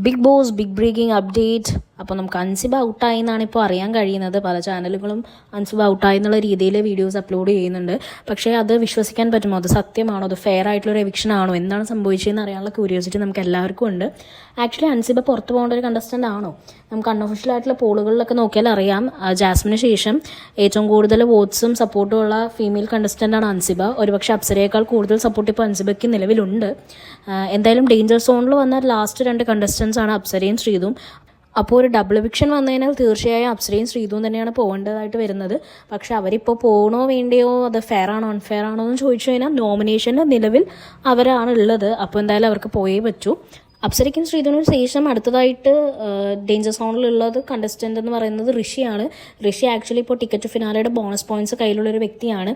Big Boss big breaking update. അപ്പോൾ നമുക്ക് അൻസിബ ഔട്ടായി എന്നാണ് ഇപ്പോൾ അറിയാൻ കഴിയുന്നത്. പല ചാനലുകളും അൻസിബ ഔട്ടായി എന്നുള്ള രീതിയിൽ വീഡിയോസ് അപ്ലോഡ് ചെയ്യുന്നുണ്ട്. പക്ഷേ അത് വിശ്വസിക്കാൻ പറ്റുമോ? അത് സത്യമാണോ? അത് ഫെയർ ആയിട്ടുള്ളൊരു എവിക്ഷൻ ആണോ? എന്താണ് സംഭവിച്ചതെന്ന് അറിയാനുള്ള ക്യൂരിയോസിറ്റി നമുക്ക് എല്ലാവർക്കും ഉണ്ട്. ആക്ച്വലി അൻസിബ പുറത്ത് പോകേണ്ട ഒരു കണ്ടസ്റ്റൻ്റ് ആണോ? നമുക്ക് അൺഒഫീഷ്യൽ ആയിട്ടുള്ള പോളുകളിലൊക്കെ നോക്കിയാൽ അറിയാം, ജാസ്മിന് ശേഷം ഏറ്റവും കൂടുതൽ വോട്ട്സും സപ്പോർട്ടും ഉള്ള ഫീമെയിൽ കണ്ടസ്റ്റൻ്റാണ് അൻസിബ. ഒരുപക്ഷെ അപ്സരയേക്കാൾ കൂടുതൽ സപ്പോർട്ട് ഇപ്പോൾ അൻസിബയ്ക്ക് നിലവിലുണ്ട്. എന്തായാലും ഡേഞ്ചർ സോണിൽ വന്ന ലാസ്റ്റ് 2 കണ്ടസ്റ്റൻസ് ആണ് അപ്സരയും ശ്രീതും. അപ്പോൾ ഒരു ഡബിൾ എവിക്ഷൻ വന്നു കഴിഞ്ഞാൽ തീർച്ചയായും അപ്സരയും ശ്രീതും തന്നെയാണ് പോകേണ്ടതായിട്ട് വരുന്നത്. പക്ഷെ അവരിപ്പോൾ പോകണോ വേണ്ടയോ, അത് ഫെയർ ആണോ അൺഫെയർ ആണോ എന്ന് ചോദിച്ചു കഴിഞ്ഞാൽ നോമിനേഷൻ്റെ നിലവിൽ അവരാണ് ഉള്ളത്. അപ്പോൾ എന്തായാലും അവർക്ക് പോയേ പറ്റൂ. അപ്സരയ്ക്കും ശ്രീധുവിനും ശേഷം അടുത്തതായിട്ട് ഡേഞ്ചർ സോണിലുള്ളത് കണ്ടസ്റ്റൻ്റ് എന്ന് പറയുന്നത് ഋഷിയാണ്. ഋഷി ആക്ച്വലി ഇപ്പോൾ ടിക്കറ്റ് ടു ഫിനാലയുടെ ബോണസ് പോയിന്റ്സ് കയ്യിലുള്ളൊരു വ്യക്തിയാണ്.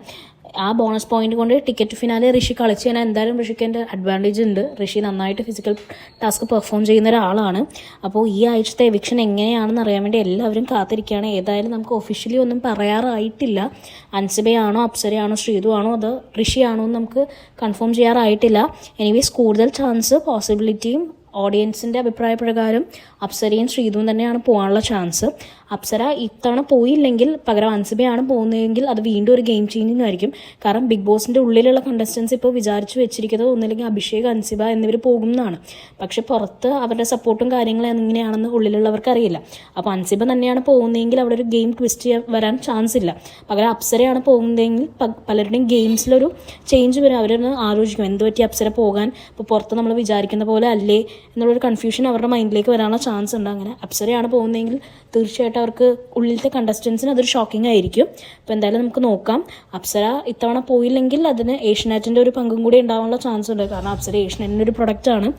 ആ ബോണസ് പോയിന്റ് കൊണ്ട് ടിക്കറ്റ് ടു ഫിനാലെ ഋഷി കളിച്ച് കഴിഞ്ഞാൽ എന്തായാലും ഋഷിക്ക് എൻ്റെ അഡ്വാൻറ്റേജ് ഉണ്ട്. ഋഷി നന്നായിട്ട് ഫിസിക്കൽ ടാസ്ക് പെർഫോം ചെയ്യുന്ന ഒരാളാണ്. അപ്പോൾ ഈ ആഴ്ചത്തെ എവിക്ഷൻ എങ്ങനെയാണെന്ന് അറിയാൻ വേണ്ടി എല്ലാവരും കാത്തിരിക്കുകയാണ്. ഏതായാലും നമുക്ക് ഒഫീഷ്യലി ഒന്നും പറയാറായിട്ടില്ല. അൻസിബയാണോ അപ്സരയാണോ ശ്രീധു ആണോ അത് ഋഷിയാണോ എന്ന് നമുക്ക് കൺഫേം ചെയ്യാറായിട്ടില്ല. എനിവേസ് കൂടുതൽ ചാൻസ് പോസിബിലിറ്റിയും ഓഡിയൻസിൻ്റെ അഭിപ്രായ പ്രകാരം അപ്സരയും ശ്രീധുവും തന്നെയാണ് പോകാനുള്ള ചാൻസ്. അപ്സര ഇത്തവണ പോയില്ലെങ്കിൽ പകരം അൻസിബയാണ് പോകുന്നതെങ്കിൽ അത് വീണ്ടും ഒരു ഗെയിം ചേഞ്ചിങ് ആയിരിക്കും. കാരണം ബിഗ് ബോസിൻ്റെ ഉള്ളിലുള്ള കണ്ടസ്റ്റൻസ് ഇപ്പോൾ വിചാരിച്ച് വെച്ചിരിക്കുന്നത് ഒന്നില്ലെങ്കിൽ അഭിഷേക്, അൻസിബ എന്നിവർ പോകുന്നതാണ്. പക്ഷെ പുറത്ത് അവരുടെ സപ്പോർട്ടും കാര്യങ്ങളും എങ്ങനെയാണെന്ന് ഉള്ളിലുള്ളവർക്ക് അറിയില്ല. അപ്പോൾ അൻസിബ തന്നെയാണ് പോകുന്നതെങ്കിൽ അവിടെ ഒരു ഗെയിം ട്വിസ്റ്റ് വരാൻ ചാൻസ് ഇല്ല. പകരം അപ്സരയാണ് പോകുന്നതെങ്കിൽ പലരുടെയും ഗെയിംസിലൊരു ചേഞ്ച് വരും. അവരൊന്ന് ആലോചിക്കും എന്ത് പറ്റി അപ്സര പോകാൻ, ഇപ്പോൾ പുറത്ത് നമ്മൾ വിചാരിക്കുന്ന പോലെ അല്ലേ എന്നുള്ളൊരു കൺഫ്യൂഷൻ അവരുടെ മൈൻഡിലേക്ക് വരാനുള്ള ചാൻസ് ഉണ്ട്. അങ്ങനെ അപ്സരയാണ് പോകുന്നതെങ്കിൽ തീർച്ചയായിട്ടും അവർക്ക് ഉള്ളിലത്തെ കണ്ടസ്റ്റൻസിന് അതൊരു ഷോക്കിംഗ് ആയിരിക്കും. അപ്പോൾ എന്തായാലും നമുക്ക് നോക്കാം. അപ്സര ഇത്തവണ പോയില്ലെങ്കിൽ അതിന് ഏഷ്യനെറ്റിൻ്റെ ഒരു പങ്കും കൂടി ഉണ്ടാവാനുള്ള ചാൻസ് ഉണ്ട്. കാരണം അപ്സര ഏഷ്യനെറ്റിൻ്റെ ഒരു പ്രൊഡക്റ്റാണ്.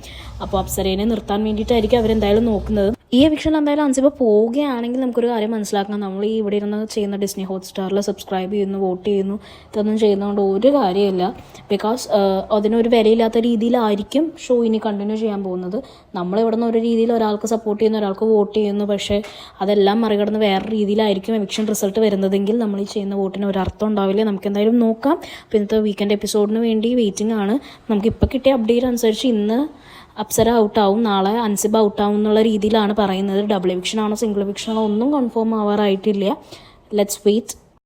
അപ്പോൾ അപ്സരേനെ നിർത്താൻ വേണ്ടിയിട്ടായിരിക്കും അവരെന്തായാലും നോക്കുന്നത്. ഈ എവിക്ഷൻ എന്തായാലും അൻസിബ പോവുകയാണെങ്കിൽ നമുക്കൊരു കാര്യം മനസ്സിലാക്കണം. നമ്മൾ ഈ ഇവിടെ ഇരുന്ന് ചെയ്യുന്ന ഡിസ്നി ഹോട്ട്സ്റ്റാറിൽ സബ്സ്ക്രൈബ് ചെയ്യുന്നു, വോട്ട് ചെയ്യുന്നു, ഇതൊന്നും ചെയ്യുന്നതുകൊണ്ട് ഒരു കാര്യമില്ല. ബിക്കോസ് അതിനൊരു വിലയില്ലാത്ത രീതിയിലായിരിക്കും ഷോ ഇനി കണ്ടിന്യൂ ചെയ്യാൻ പോകുന്നത്. നമ്മളിവിടെ നിന്ന് ഒരു രീതിയിൽ ഒരാൾക്ക് സപ്പോർട്ട് ചെയ്യുന്നു, ഒരാൾക്ക് വോട്ട് ചെയ്യുന്നു, പക്ഷേ അതെല്ലാം മറികടന്ന് വേറെ രീതിയിലായിരിക്കും എവിക്ഷൻ റിസൾട്ട് വരുന്നതെങ്കിൽ നമ്മൾ ഈ ചെയ്യുന്ന വോട്ടിന് ഒരു അർത്ഥം ഉണ്ടാവില്ല. നമുക്ക് എന്തായാലും നോക്കാം. അപ്പോൾ ഇന്നത്തെ വീക്കെൻഡ് എപ്പിസോഡിന് വേണ്ടി വെയിറ്റിംഗ് ആണ്. നമുക്കിപ്പോൾ കിട്ടിയ അപ്ഡേറ്റ് അനുസരിച്ച് ഇന്ന് അപ്സര ഔട്ടാവും, നാളെ അൻസിബ ഔട്ടാവും എന്നുള്ള രീതിയിലാണ് പറയുന്നത്. ഡബിൾ എവിക്ഷൻ ആണോ സിംഗിൾ എവിക്ഷൻ ആണോ ഒന്നും കൺഫേം ആവാറായിട്ടില്ല. Let's wait.